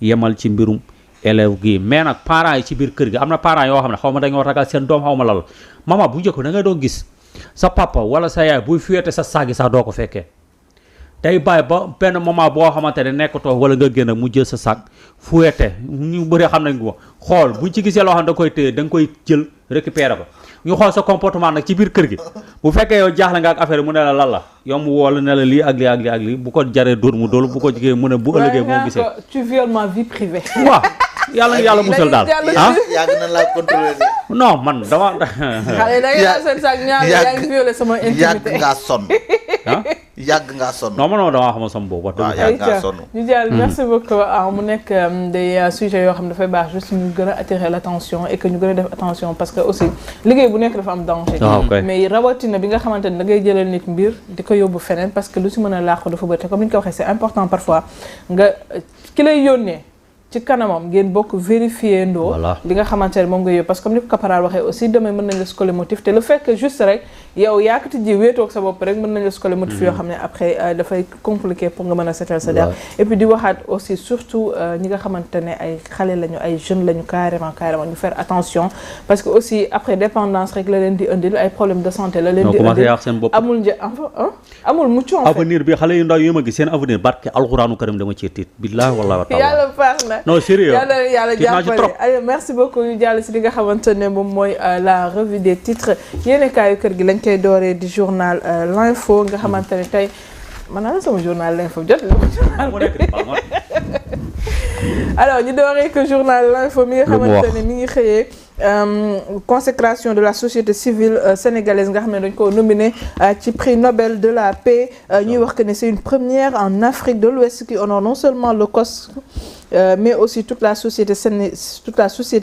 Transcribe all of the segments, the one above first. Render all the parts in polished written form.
yemal ci mbirum élève gi mais nag parents yi ci biir kër gi am na parents yoo xam ne xaw ma dañoo ragal seen doom xaw ma lal mama bu njëkk da nga doon gis sa papa wala sa yaay buy fuyete sa saagi sax doo ko fekkee day bàyyi ba benn moment boo xamante ne nekkatoo wala nga génn mu jël sa sac fuyete ñu bëri xam nañ ko xool buñ ci gisee loo xam ne da koy téye da nga koy jël récupérer ko ñu xool sa comportement nag ci biir kër gi bu fekkee yow jaaxle nga ak affaire mu ne la lan la yow mu woo la ne la lii ak lii ak lii ak lii bu ko jaree dóor mu dóor bu ko jigee mu ne bu ëllëgee moo gisee tu violes ma vie privée. waaw yàlla musal daal ah yàgg na la contrôler non man dama xale da ngay seen sac ñaar yaa ngi violé sama intimité yàgg ngaa sonn ah yàgg ngaa sonn non man damaa xam sama boobu wax dëgg yàgg ngaa sonn ñu jàll merci beaucoup mu nekk des sujets yoo xam ne dafay baax juste ñu gën a attirer l'attention et que ñu gën a def attention parce que aussi liggéey bu nekk dafa am danger mais rawatina bi nga xamante ne da ngay jëlal nit mbir di ko yóbbu feneen parce que lu si mën a làqu dafa bëri te comme ni ñu ko waxee c'est important parfois nga ki lay yónnee ci kanamam ngeen bokk vérifier ndoo li nga xamante ne moom nga yóbbu parce que comme ni ko caporal waxee aussi demain mën nañ la scoler motif te le fait que juste rek yow yaakati ji wéetoog sa bopp rek mën nañ la scoler motif yoo xam ne après dafay compliqué pour nga mën a setal sa der et puis di waxaat aussi surtout ñi nga xamante ne ay xale lañu ay jeunes lañu carrément ñu faire attention parce que aussi après dépendance rek la leen di indil ay problèmes de santé la leen di indil amul amul mucc en fait avenir bi xale yu ndaw yi ma gis seen avenir barke alxuraanu karim dama ci tiit billahi wallahi wa taala yàlla baax na non sérieux yàlla jàppale allez merci beaucoup ñu jàll si li nga xamante ne moom mooy la revue des titres yéenekaayu kër gi lañ koy dooree di journal l'info nga xamante ne tey man naa la sama journal l'info jot alors ñu dooree que journal l'info mi nga xamante ne mi ngi xëyee consécration de la société civile sénégalaise nga xam ne dañ ko nominé ci prix Nobel de la paix ñuy wax que ne c'est une première en Afrique de l'Ouest qui honore non seulement le COS mais aussi toute la société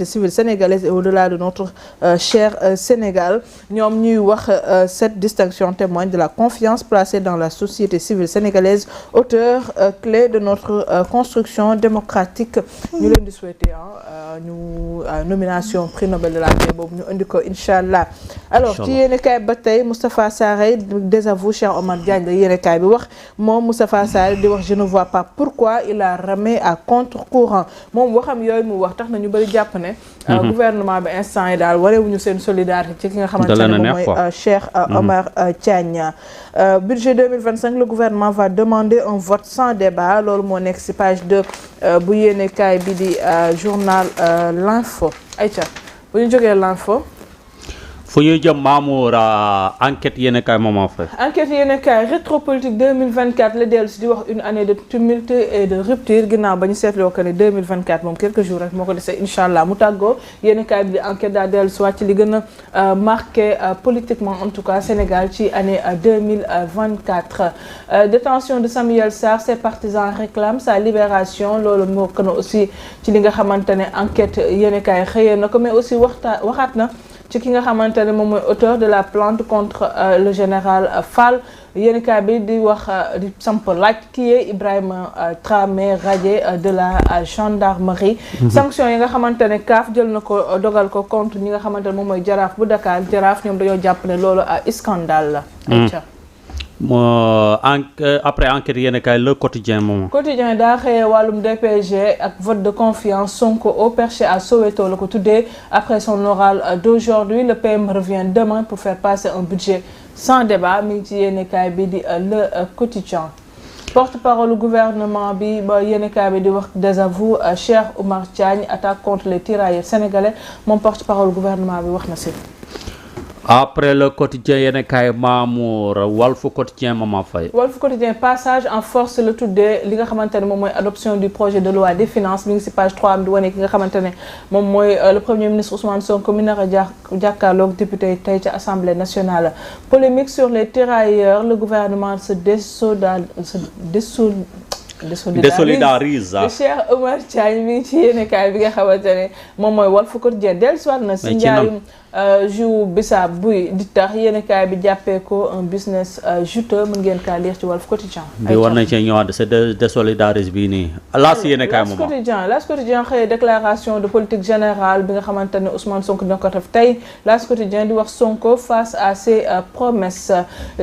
civile sénégalaise et au-delà de notre cher Sénégal ñoom ñuy wax cette distinction témoigne de la confiance placée dans la société civile sénégalaise auteur clé de notre construction démocratique ñu leen di souhaiter ñu nomination prix Nobel de la paix boobu ñu indi ko inchallah alors ci yéenekaay ba tey Moustapha Sarré désavoue Cheikh Omar Diagne la yéenekaay bi wax moom Moustapha Sarré di wax je ne vois pas pourquoi il a ramé à contre-courant moom waxam yooyu mu wax tax na ñu bëri jàpp ne gouvernement bi instant yi daal warewuñu seen solidarité ci ki nga xamante ne moom mooy Cheikh Omar Diagne budget 2025 le gouvernement va demander un vote sans débat loolu moo nekk ci page 2 bu yéenekaay bi di journal l'info ayca bu ñu jógee l'info fu ñuy jëm Mamour enquête yéenekaay moment fait enquête yéenekaay rétropolitique 2024 la dellu si di wax une année de tumulte et de rupture ginnaaw ba ñu seetloo que ne 2024 moom quelques jours rek moo ko desee incha allah mu tàggoo yéenekaay bi di enquête daa dellu si waat ci li gën a marqué politiquement en tout cas Sénégal ci année 2024 détention de Samuel Sarr ses partisans réclament sa libération loolu moo gën a aussi ci li nga xamante ne enquête yéenekaay xëyee na ko mais aussi waxaat na ci ki nga xamante ne moom mooy auteur de la plainte contre le général Fall yéenekaay bi di wax di samp laaj kii est Ibrahima Tramé radié de la gendarmerie sanction yi nga xamante ne CAF jël na ko dogal ko contre ñi nga xamante ne moom mooy jaraaf bu Dakar jaraaf ñoom dañoo jàpp ne loolu scandale la après enquête yéenekaay le quotidien moom quotidien daa xëyee wàllum DPG ak vote de confiance Sonko au perché à Soweto la ko tuddee après son oral d'aujourd'hui le PM revient demain pour faire passer un budget sans débat mi ngi ci yéenekaay bi di le quotidien porte-parole gouvernement bi ba yéenekaay bi di wax désavoue Cheikh Oumar Diagne attaque contre les tirailleurs sénégalais moom porte-parole gouvernement bi wax na si après le quotidien yéenekaay Mamour Walf Quotidien Mama Faye Walf Quotidien passage en force la tuddee li nga xamante ne moom mooy adoption du projet de loi des finances mi ngi ci page 3 am di wane ki nga xamante ne moom mooy le premier ministre Ousmane Sonko mi nar a jàkkaarloog député yi tey ci assemblée nationale polémique sur les tirailleurs le gouvernement se désolidarise Cheikh Oumar Diagne mi ngi ci yéenekaay bi nga xamante ne moom mooy Walf Quotidien dellusiwaat na ci njaayum jus bisaab buy di tax yéenekaay bi jàppee ko un business juteux mën ngeen kaa lire ci Walf Quotidien bi war nañ cee ñëwaat c'est désolidarise bii nii laas yéenekaay moom L'As Quotidien xëy déclaration de politique générale bi nga xamante ne Ousmane Sonko dina ko def tey L'As Quotidien di wax Sonko face à ses promesses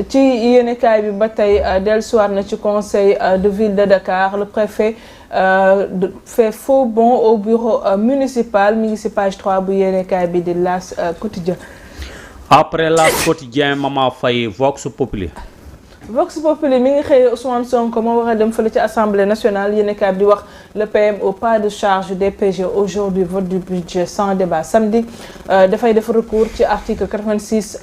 ci yéenekaay bi ba tey dellusiwaat na ci conseil de ville de Dakar le préfet fait faux bond au bureau municipal mi ngi ci page 3 bu yéenekaay bi di L'As quotidien. Après L'As quotidien Mama Faye Vox Populi. Vox Populi mi ngi xëy Ousmane Sonko moo war a dem fële ci assemblée nationale yéenekaay bi di wax le PM au pas de charge des PG aujourd'hui vote du budget sans débat samedi dafay def recours ci article 86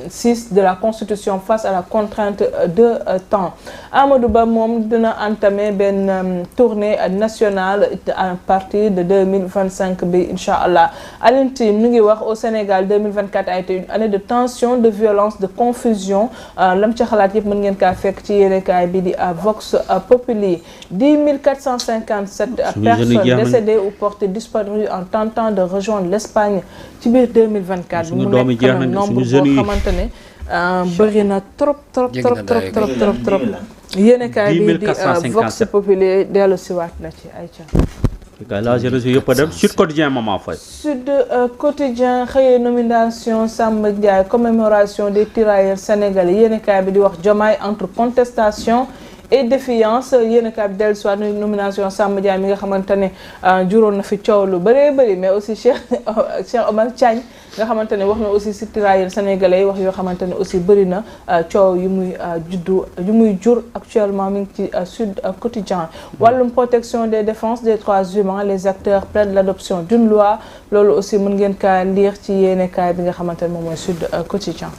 6 de la constitution face à la contrainte de temps. Amadou Ba moom dina entamer benn tournée nationale à partir de 2025 bi incha allah. Alioune Tine mi ngi wax au Sénégal 2024 a été une année de tension de violence de confusion lam ci xalaat yëpp ngeen kaa fekk ci yéenekaay bi di Vox Populi. 10 457 personnes décédées ou portées disparues en tentant de rejoindre l'Espagne ci biir 2024 bi mu nekk quand même nombre boo xamante ne bëri na trop yéenekaay bi di Vox Populi dellu siwaat na ci ay ca là je reçu yëpp a dem Sud Quotidien Mama Faye. Sud Quotidien xëyee nomination Samba Ndiaye commémoration des tirailleurs sénégalais yéenekaay bi di wax Diomaye entre contestation et défiance yéenekaay bi dellu soit nomination Samba Ndiaye mi nga xamante ne juróon na fi coow lu bëree bëri mais aussi Cheikh Omar Diagne nga xamante ne wax na aussi ci tirailleurs sénégalais wax yoo xamante ne aussi bëri na coow yu muy jur actuellement mi ngi ci Sud Quotidien. Wàllum protection des défenses des droits humains les acteurs plaident l'adoption d'une loi loolu aussi mën ngeen kaa lire ci yéenekaay bi nga xamante ne moom mooy Sud Quotidien.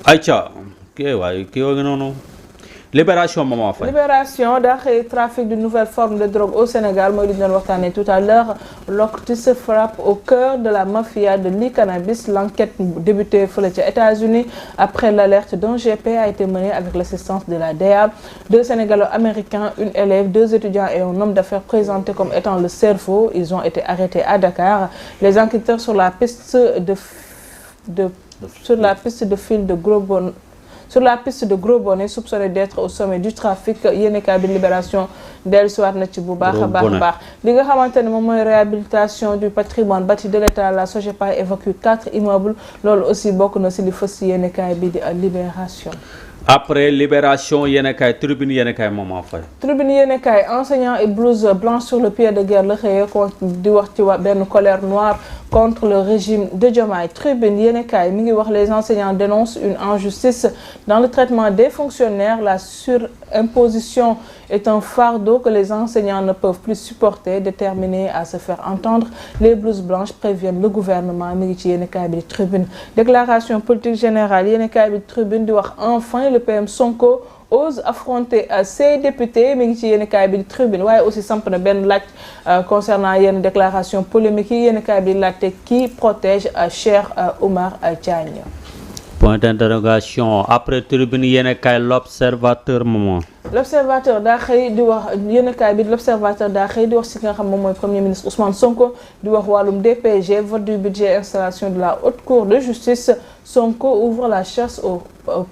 ayca kii waaye kii waa nga noonu. Libération Mama Faye. Libération daa xëy trafic d'une nouvelle forme de drogue au Sénégal mooy li ñu doon waxtaanee tout à l'heure l'OCRTIS frappe au cœur de la mafia de l'e-cannabis. L'enquête débutée fële ca États-Unis après l'alerte d'un GP a été menée avec l'assistance de la DEA. 2 Sénégalo-américains, une élève, 2 étudiants et un homme d'affaires présentés comme étant le cerveau. Ils ont été arrêtés à Dakar. Les enquêteurs sur la piste de gros bonnets soupçonnés d'être au sommet du trafic yéenekaay bi Libération dellusiwaat na ci bu baax a baax li nga xamante ne moom mooy réhabilitation du patrimoine bâti de l'État. La SOGEPA évacue 4 immeubles loolu aussi bokk na ci li fës ci yéenekaay bi di Libération. Après Libération yéenekaay Tribune yéenekaay Mama Faye. Tribune yéenekaay enseignants et blouse blanche sur le pied de guerre la xëyee di wax ci benn colère noire contre le régime de Diomaye. Tribune yéenekaay mi ngi wax les enseignants dénoncent une injustice dans le traitement des fonctionnaires. La surimposition est un fardeau que les enseignants ne peuvent plus supporter. Déterminés à se faire entendre, les blouses blanches préviennent le gouvernement mi ngi ci yéenekaay bi di Tribune. Déclaration politique générale yéenekaay bi di Tribune di wax enfin le PM Sonko ose affronter ses députés mi ngi ci yéenekaay bi di Tribune waaye aussi samp na benn laaj concernant yenn déclaration polémique yi yéenekaay bi di laajte qui protège Cheikh Oumar Diagne. Point d'interrogation après Tribune yéenekaay L'Observateur Maman. L'Observateur daa xëy di wax yéenekaay bi L'Observateur daa xëy di wax ci nga xam moom mooy premier ministre Ousmane Sonko di wax wàllum DPG vote du budget installation de la haute cour de justice. Sonko ouvre la chasse aux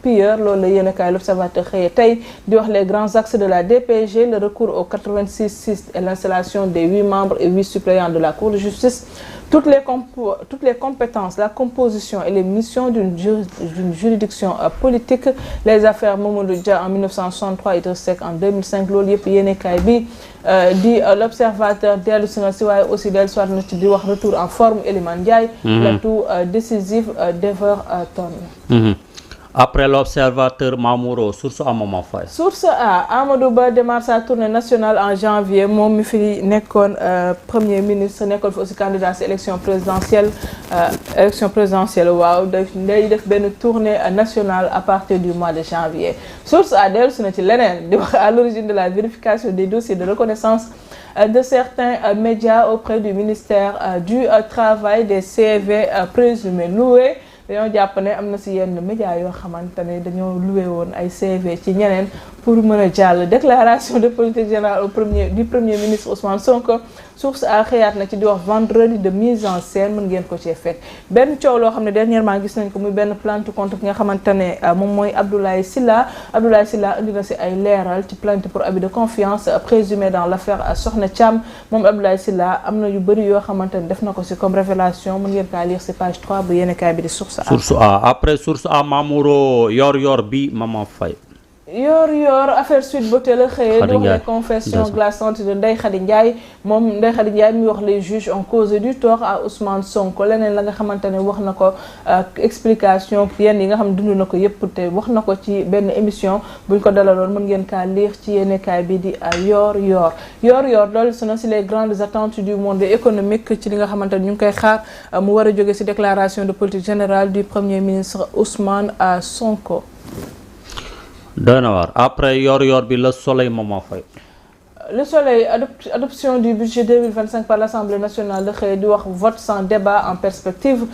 pilleurs loolu la yéenekaay L'Observateur xëyee tey di wax les grands axes de la DPG le recours au 86-6 et l'installation des 8 membres et 8 suppléants de la cour de justice. Toutes les compétences, la composition et les missions d'une juridiction politique. Les affaires Mamadou Dia en 1963 et Idriss Seck en 2005 loolu yëpp yéenekaay bi di L'Observateur dellu si na si waaye aussi dellu soit na ci di wax retour en forme Elimane Ndiaye. L'atout décisif d'Everton. Après L'Observateur Mamouro source à Mama Faye. Source A Amadou Ba démarre sa tournée nationale en janvier moom mi fi nekkoon premier ministre nekkoon fi aussi candidat ci élection présidentielle waaw day def benn tournée nationale à partir du mois de janvier. Source A dellu si na ci leneen di wax à l'origine de la vérification des dossiers de reconnaissance de certains médias auprès du ministère du travail des CV présumés loués. dañoo jàpp ne am na ci yenn médias yoo xamante ne dañoo loué woon ay CV ci ñeneen pour mën a jàll. Déclaration de politique générale du premier ministre Ousmane Sonko. Source A xëyaat na ci di wax vendredi de mise en scène mën ngeen ko cee fekk benn coow loo xam ne dernièrement gis nañ ko muy benn plainte contre ki nga xamante ne moom mooy Abdoulaye Sylla indi na ci ay leeral ci plainte pour abus de confiance présumé dans l'affaire Sokhna Thiam moom Abdoulaye Sylla am na yu bëri yoo xamante ne def na ko ci comme révélation mën ngeen kaa lire ci page 3 bu yéenekaay bi di Source A. Source A après Source A Mamouro yor bi Mama Faye. yor affaire Sweet Beauté la xëyee di wax les confessions glaçantes de Ndeye Khady Ndiaye moom Ndeye Khady Ndiaye mi wax les juges ont causé du tort à Ousmane Sonko leneen la nga xamante ne wax na ko explication yenn yi nga xam ne dund na ko yëpp te wax na ko ci benn émission buñ ko dalaloon mën ngeen kaa lire ci yéenekaay bi di yor loolu su na si les grandes attentes du monde économique ci li nga xamante ne ñu ngi koy xaar mu war a jóge si déclaration de politique générale du premier ministre Ousmane Sonko. doy na waar après yor bi Le Soleil Maman Faye. Le Soleil adoption du budget 2025 par l'Assemblée nationale de xëy di wax vote sans débat en perspective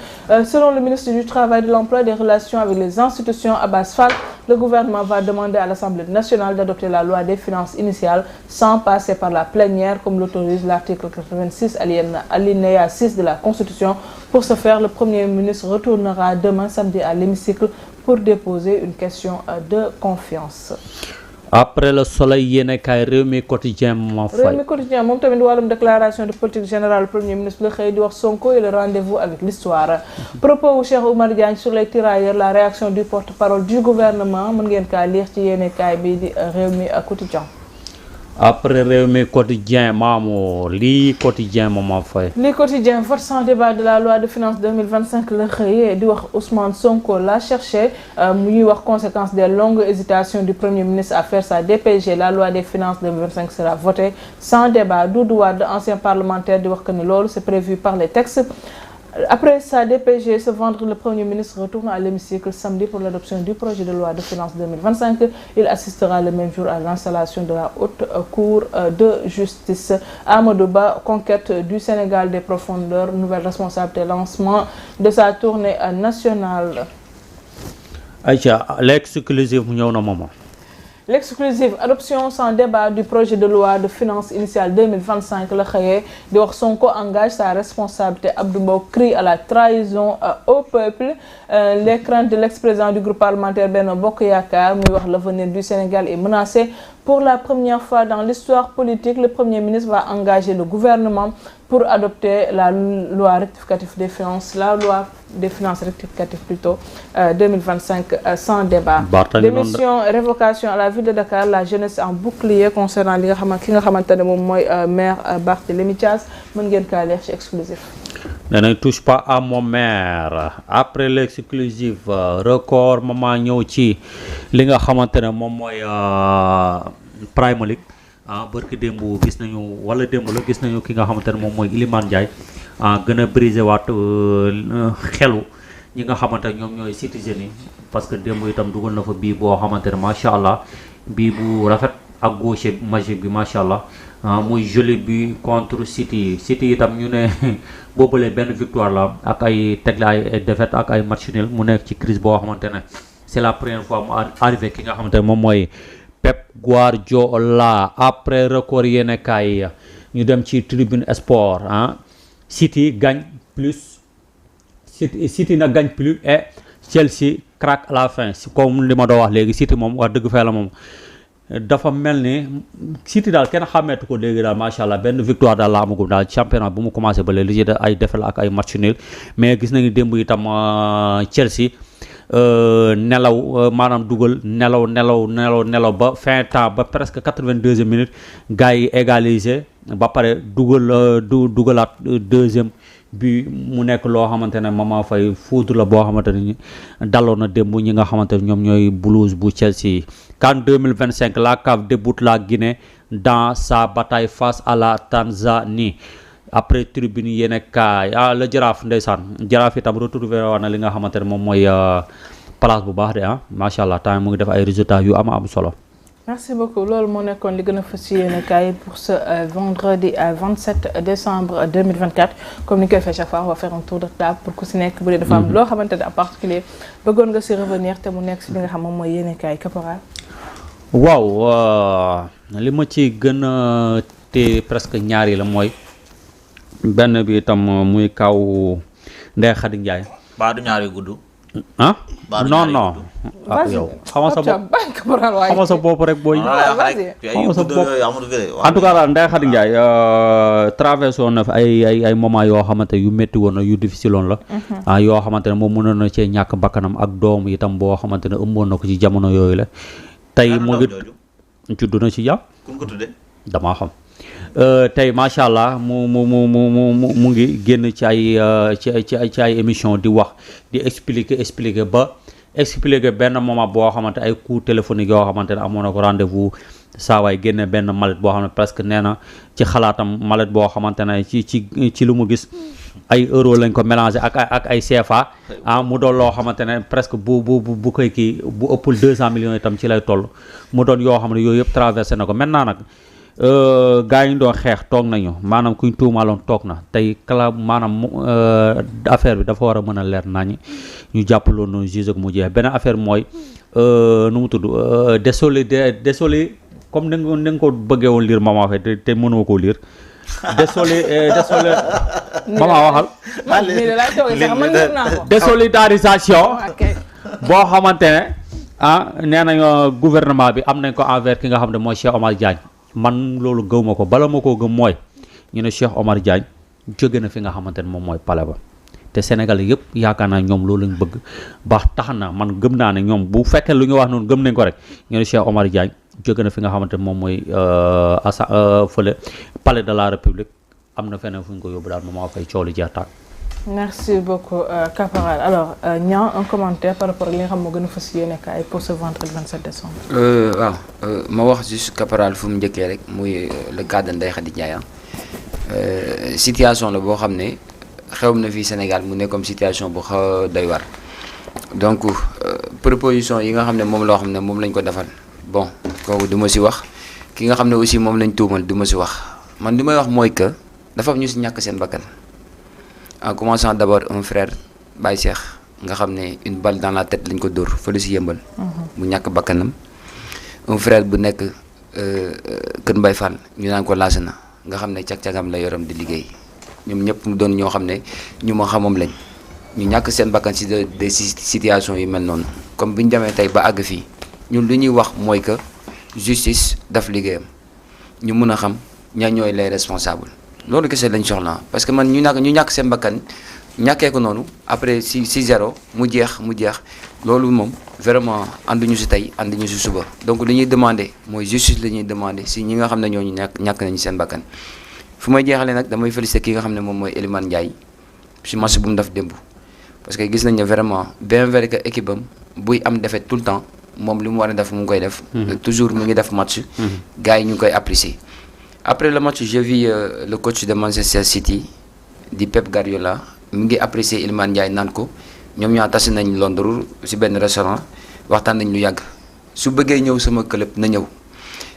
selon le ministre du Travail, de l'Emploi et des Relations avec les institutions Abbas Fall, le gouvernement va demander à l'Assemblée nationale d'adopter la loi des finances initiales sans passer par la plénière comme l'autorise l'article 86 alinéa 6 de la Constitution. Pour ce faire, le Premier ministre retournera demain samedi à l'hémicycle pour déposer une question de confiance. Après Le Soleil yéenekaay Rewmi Quotidien Maman Faye. Rewmi Quotidien moom tamit wàllum déclaration de politique générale le premier ministre la xëy di wax Sonko et le rendez-vous avec l'histoire. Propos wu Cheikh Oumar Diagne sur les tirailleurs, la réaction du porte-parole du gouvernement mën ngeen kaa lire ci yéenekaay bi di Rewmi Quotidien. Après Rewmi Quotidien maamu lii Quotidien Maman Faye. lii Quotidien vote sans débat de la loi de finances 2025 la xëyee di wax Ousmane Sonko l'a cherché muy wax conséquence des longues hésitations du premier ministre à faire sa DPG. La loi des finances 2025 sera votée sans débat. Doudou Wade, ancien parlementaire, di wax que ni loolu c'est prévu par les textes. Après sa DPG, ce vendredi, le Premier ministre retourne à l'hémicycle samedi pour l'adoption du projet de loi de finances 2025. Il assistera le même jour à l'installation de la Haute Cour de justice. Amadou Ba, conquête du Sénégal des profondeurs, nouvelle responsabilité, lancement de sa tournée nationale. Aïcha, l'exclusive mu ñëw na maman. L'exclusive adoption sans débat du projet de loi de finances initiale 2025 la xëyee di wax Sonko engage sa responsabilité. Abdou Mbow crie à la trahison au peuple. Les craintes de l'ex-président du groupe parlementaire Benno Bokk Yaakaar muy wax l'avenir du Sénégal est menacé. Pour la première fois dans l'histoire politique, le Premier ministre va engager le gouvernement pour adopter la loi rectificative des finances, la loi des finances rectificative plutôt 2025 sans débat. Démission, révocation à la ville de Dakar, la jeunesse en bouclier concernant li nga xamante ne moom mooy maire Barthélémy Dias mën ngeen kaa leer ci exclusif. Ne touche pas à mon maire. Après l'exclusive record maman ñëw ci li nga xamante ne moom mooy Premier League barki démb gis nañu wala démb la gis nañu ki nga xamante ne moom mooy Iliman Ndiaye gën a brisé waat xelu ñi nga xamante ne ñoom ñooy citoyens yi parce que démb itam dugal na fa bii boo xamante ne macha allah bii bu rafet ak gauche magique bi macha allah muy joli bi contre City itam ñu ne boobule benn victoire la ak ay tegle ay défaite ak ay match nul mu nekk ci crise boo xamante ne c'est la première fois mu arrivé ki nga xamante ne moom mooy Pep Guardiola. Après record yéenekaay ñu dem ci Tribune Sport City gagne plus City na gagne plus et Chelsea craque à la fin comme li ma doon wax léegi City moom wax dëgg fa la moom dafa mel ni City daal kenn xàmmeetu ko léegi daal macha allah benn victoire daal la amagum daal championnat bu mu commencé ba léegi li ci ay défaite ak ay match nul mais gis nañu démb itam Chelsea nelaw maanaam dugal nelaw ba fin temps ba presque 82e minute gars yi égalisé ba pare dugalaat deuxième bi mu nekk loo xamante ne Maman Faye foudre la boo xamante ne daloon na démb ñi nga xamante ne ñoom ñooy Blues bu Chelsea. CAN 2025 la CAF déboute la Guinée dans sa bataille face à la Tanzanie. Après tribune yéen kaay le Jaraaf ndeysaan Jaraaf itam retrouvé woon na li nga xamante ne moom mooy place bu baax de macha allah temps mu ngi def ay résultats yu am solo. Merci beaucoup loolu moo nekkoon li gën a fës ci yéen kaay pour ce vendredi 27 décembre 2024 comme ni ñu koy fait chaque fois on va faire un tour de table pour ku si nekk bu dee dafa am loo xamante ne en particulier bëggoon nga si revenir te mu nekk si li nga xam moom mooy yéen kaay caporal. waaw li ma ci gën a te presque ñaar yi la mooy benn bi itam muy kaw Ndeye Khady Ndiaye. baa du ñaari gudd. non yow xama sa bopp rek booy xama sa bopp en tout cas daal Ndeye Khady Ndiaye traversé woon na fi ay moment yoo xamante yu métti woon na yu difficile woon la yoo xamante ne moom mënoon na cee ñàkk bakkanam ak doom itam boo xamante ne ëmboon na ko ci jamono yooyu la tey mu ngi judd na ci jàmm. ku ko tuddee. damaa xam tey macha allah mu ngi génn ci ay émission di wax di expliquer ba expliquer benn moment boo xamante ay coup téléphonique yoo xamante ne amoon na ko rendez-vous saa waay génne benn mallette boo xam ne presque nee na ci xalaatam mallette boo xamante ne ci lu mu gis ay euro lañ ko mélangé ak ay CFA mu doon loo xamante ne presque bu koy kii bu ëppul 200 millions itam ci lay toll mu doon yoo xam ne yooyu yëpp traversé na ko maintenant nag gars yi ñu doon xeex toog nañu maanaam kuñ tuumaaloon toog na tey kala maanaam affaire bi dafa war a mën a leer nañu ñu jàppaloon noonu juge ak mu jeex benn affaire mooy nu mu tudd désolé comme ni nga ko bëggee woon lire maman waxee te mënoo koo lire désolé maman waxal désolidarisation boo xamante ne nee nañu gouvernement bi am nañ ko envers ki nga xam ne mooy Cheikh Omar Diagne man loolu gëw ma ko bala ma koo gëm mooy ñu ne Cheikh Omar Diagne jóge na fi nga xamante ne moom mooy palais ba te Sénégal yëpp yaakaar naa ñoom loolu lañ bëgg ba tax na man gëm naa ne ñoom bu fekkee lu ñu wax noonu gëm nañ ko rek ñu ne Cheikh Omar Diagne jóge na fi nga xamante ne moom mooy fële palais de la République am na feneen fu ñu ko yóbbu daal moom moo fay coow li jeex taal. merci beaucoup Caporal alors Niang un commentaire par rapport ak li nga xam moo gën a fas yéene kaay pour ce vendredi 27 décembre. waaw ma wax juste Caporal fu mu njëkkee rek muy le cas de Ndeye Khady Ndiaye situation la boo xam ne xew na fii Sénégal mu ne comme situation bu xaw a doy war donc proposition yi nga xam ne moom loo xam ne moom lañ ko defal bon kooku du ma si wax ki nga xam ne aussi moom lañ tuumal du ma si wax man li may wax mooy que dafa am ñu si ñàkk seen bakkan. En commençant d'abord un frère Baye Cheikh nga xam ne une balle dans la tête lañ ko dóor fële si yëmbal mu ñàkk bakkanam un frère bu nekk Kër Mbaye Fall ñu naan ko Laasana nga xam ne cag-cagam la yoram di liggéey ñoom ñëpp mu doon ñoo xam ne ñu ma xamam lañ ñu ñàkk seen bakkan si des situations yu mel noonu comme bi ñu demee tey ba àgg fii ñun lu ñuy wax mooy que justice daf liggéeyam ñu mun a xam ña ñooy les responsables loolu kese lañ soxla parce que man ñu ñàkk seen bakkan ñàkkee ko noonu après si zéro mu jeex loolu moom vraiment ànduñu si tey ànduñu si suba donc li ñuy demandé mooy justice la ñuy demandé si ñi nga xam ne ñooñu ñàkk nañu seen bakkan fu may jeexalee nag damay féliciter ki nga xam ne moom mooy Elimane Ndiaye si match bu mu def démb parce que gis nañ ne vraiment bien vrai que équipe am buy am défaite tout le temps moom li mu war a def mu ngi koy def toujours mu ngi def match gars yi ñu ngi koy apprécier. Après le match, j'ai vu le coach de Manchester City, di Pep Guardiola, mi ngi apprécier Iliman Ndiaye naan ko ñoom ñoo tase nañ Londres ci benn restaurant waxtaan nañ lu yàgg su bëggee ñëw sama club na ñëw.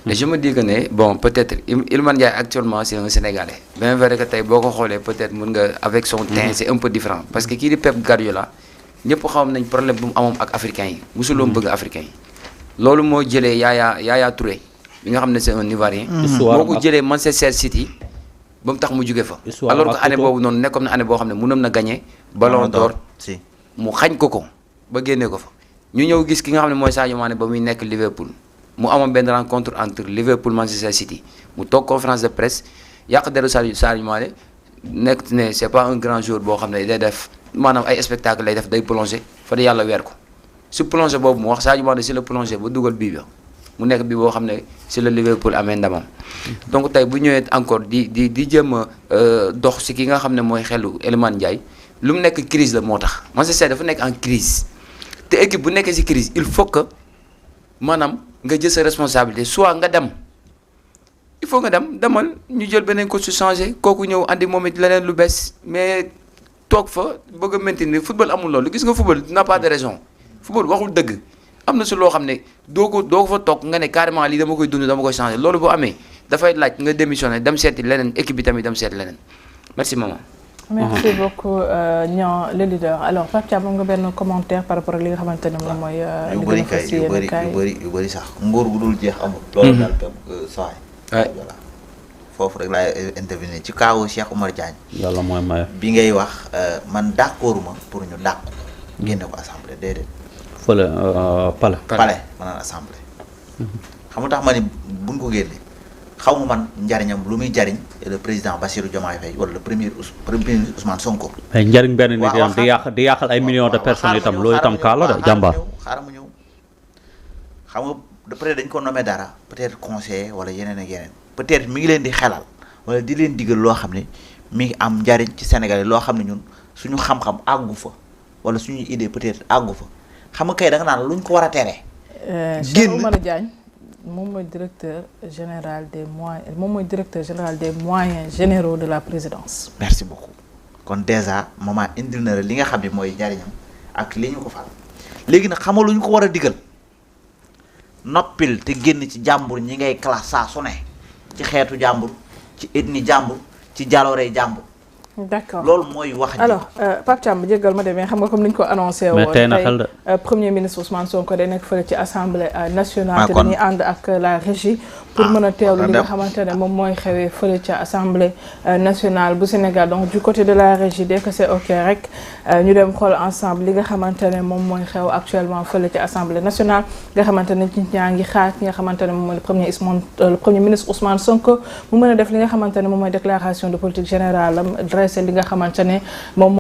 Et je me dis que ne bon peut-être Iliman Ndiaye actuellement c'est un Sénégalais. Bien vrai que tey boo ko xoolee peut-être mën nga avec son teint c'est un peu différent parce que kii di Pep Guardiola ñëpp xam nañ problème bu mu amoon ak africains yi musuloon bëgg africains yi. loolu moo jëlee Yaya Touré. bi nga xam ne c'est un Ivoirien. moo ko jëlee Manchester City ba mu tax mu jóge fa. alors que année boobu noonu nekkoon na année boo xam ne mënoon na gagné. Ballon d'or mu xañ ko ba génnee ko fa. ñu ñëw gis ki nga xam ne mooy Sadio Mané ba muy nekk Liverpool mu amoon benn rencontre entre Liverpool Manchester City mu toog conférence de presse yàq deru Sadio Mané nekk ne c'est pas un grand joueur boo xam ne day def maanaam ay spectacle lay def day plongé fa de yàlla weer ko su plongé boobu mu wax Sadio Mané si la plongé ba dugal bii ba. mu nekk bi boo xam ne si le Liverpool amee ndamam donc tey bu ñëwee encore di jéem a dox si ki nga xam ne mooy xelu Elimane Ndiaye lu mu nekk crise la moo tax Manchester dafa nekk en crise te équipe bu nekkee si crise il faut que maanaam nga jël sa responsabilité soit nga dem il faut nga demal ñu jël beneen coach su changé kooku ñëw andi moom it leneen lu bees mais toog fa bëgg a maintenir football amul loolu gis nga football n'a pas de raison football waxul dëgg. am na si loo xam ne doo ko fa toog nga ne carrément lii dama koy dund dama koy changer loolu bu amee dafay laaj nga démissionner dem seeti leneen équipe bi tamit dem seeti leneen merci maman. merci beaucoup Niang le leader alors Pape Thiam am nga benn commentaire par rapport ak li nga xamante ne moom mooy. yu bëri kay yu bëri sax nguur gu dul jeex amul. loolu daal saa yi. voilà foofu rek laay intervenir ci kaawu Cheikh Omar Diagne. yàlla mooy maye. bi ngay wax man d'accorduma pour ñu dàq génne ko assemblée déedéet. fële palais maanaam assemblée. xam nga tax ma ni buñ ko génne xaw ma man njariñam lu muy jariñ le président Bassirou Diomaye Faye wala le premier Ousmane Sonko. mais njariñ benn nit itam di yàqal ay millions de personnes itam loolu itam kaa la de jàmbaar. xaaral ma ñëw xam nga peut-être dañ ko nommé dara peut-être conseiller wala yeneen ak yeneen peut-être mi ngi leen di xelal wala di leen digal loo xam ne mi ngi am njariñ ci Sénégal loo xam ne ñun suñu xam-xam àggu fa wala suñu idée peut-être àggu fa xam nga kay da nga naan luñ ko war a tere. Cheikh Oumar Diagne moom mooy directeur général des moyens généraux de la présidence. merci beaucoup kon déjà maman indil na li nga xam ne mooy njariñam ak li ñu ko fal léegi nag xamal lu ñu ko war a digal noppil te génn ci jàmbur ñi ngay classe saa su ne ci xeetu jàmbur ci ethnie jàmbur ci jaloorey jàmbur. d'accord loolu mooy wax ji. alors Pape Thiam jéggal ma demee xam nga comme ni ñu ko annoncé woon tey premier ministre Ousmane Sonko day nekk fële ci assemblée nationale te dañuy ànd ak la régie pour mën a teewlu li nga xamante ne moom mooy xewee fële ci assemblée nationale bu Sénégal donc du côté de la régie dès que c'est ok rek ñu dem xool ensemble li nga xamante ne moom mooy xew actuellement fële ci assemblée nationale nga xamante ne ci ñaa ngi xaar ki nga xamante ne moom mooy le premier ministre Ousmane Sonko mu mën a def li nga xamante ne moom mooy déclaration de politique générale am dressé li nga xamante ne moom